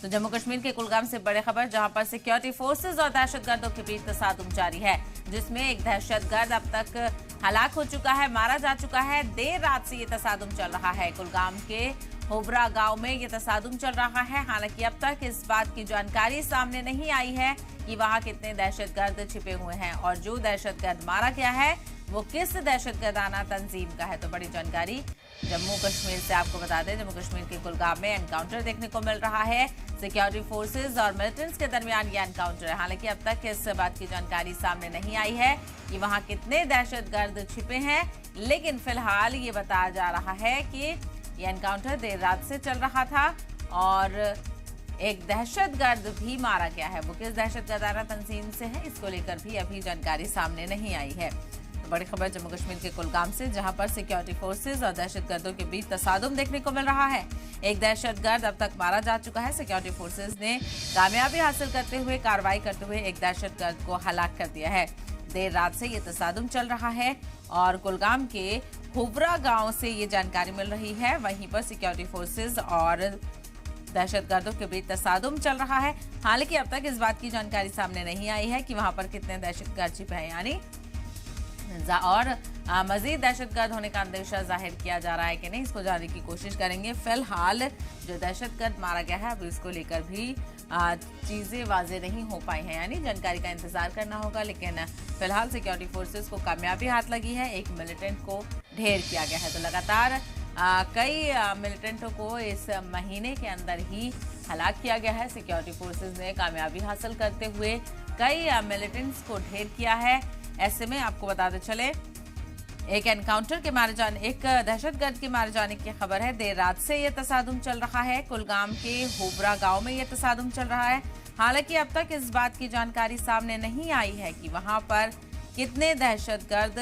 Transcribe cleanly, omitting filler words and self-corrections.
तो जम्मू कश्मीर के कुलगाम से बड़ी खबर, जहां पर सिक्योरिटी फोर्सेस और दहशतगर्दों के बीच तसादुम जारी है, जिसमें एक दहशतगर्द अब तक हलाक हो चुका है, मारा जा चुका है। देर रात से ये तसादुम चल रहा है। कुलगाम के होबरा गांव में ये तसादुम चल रहा है। हालांकि अब तक इस बात की जानकारी सामने नहीं आई है कि वहां कितने दहशतगर्द छिपे हुए हैं और जो दहशतगर्द मारा गया है वो किस दहशतगर्दाना तंजीम का है। तो बड़ी जानकारी जम्मू कश्मीर से आपको बता दें, जम्मू कश्मीर के कुलगाम में एनकाउंटर देखने को मिल रहा है। सिक्योरिटी फोर्सेस और मिलिटेंट्स के दरमियान ये एनकाउंटर है। हालांकि अब तक इस बात की जानकारी सामने नहीं आई है कि वहां कितने दहशतगर्द छिपे हैं, लेकिन फिलहाल ये बताया जा रहा है कि ये एनकाउंटर देर रात से चल रहा था और एक दहशतगर्द भी मारा गया है। वो किस दहशतगर्दाना तंजीम से है, इसको लेकर भी अभी जानकारी सामने नहीं आई है। तो बड़ी खबर जम्मू कश्मीर के कुलगाम से, जहां पर सिक्योरिटी फोर्सेस और दहशतगर्दों के बीच तसादुम देखने को मिल रहा है। एक दहशतगर्द अब तक मारा जा चुका है। सिक्योरिटी फोर्सेस ने कामयाबी हासिल करते हुए, कार्रवाई करते हुए एक दहशतगर्द को हलाक कर दिया है। देर रात से ये तसादुम चल रहा है और कुलगाम के होबरा गांव से ये जानकारी मिल रही है। वहीं पर सिक्योरिटी फोर्सेस और दहशतगर्दों के बीच तसादुम चल रहा है। हालांकि अब तक इस बात की जानकारी सामने नहीं आई है कि वहां पर कितने दहशतगर्द छिपे हैं, यानी और मजीद दहशतगर्द होने का अंदेशा जाहिर किया जा रहा है कि नहीं, इसको जानने की कोशिश करेंगे। फिलहाल जो दहशतगर्द मारा गया है, अब इसको लेकर भी चीजें वाजे नहीं हो पाई हैं, यानी जानकारी का इंतजार करना होगा। लेकिन फिलहाल सिक्योरिटी फोर्सेस को कामयाबी हाथ लगी है, एक मिलिटेंट को ढेर किया गया है। तो लगातार कई मिलिटेंटों को इस महीने के अंदर ही हलाक किया गया है। सिक्योरिटी फोर्सेस ने कामयाबी हासिल करते हुए कई मिलिटेंट्स को ढेर किया है। ऐसे में आपको बताते चले, एक एनकाउंटर के मारे जाने, एक दहशतगर्द के मारे जाने की खबर है। देर रात से ये तसादुम चल रहा है। कुलगाम के होबरा गांव में ये तसादुम चल रहा है। हालांकि अब तक इस बात की जानकारी सामने नहीं आई है कि वहां पर कितने दहशतगर्द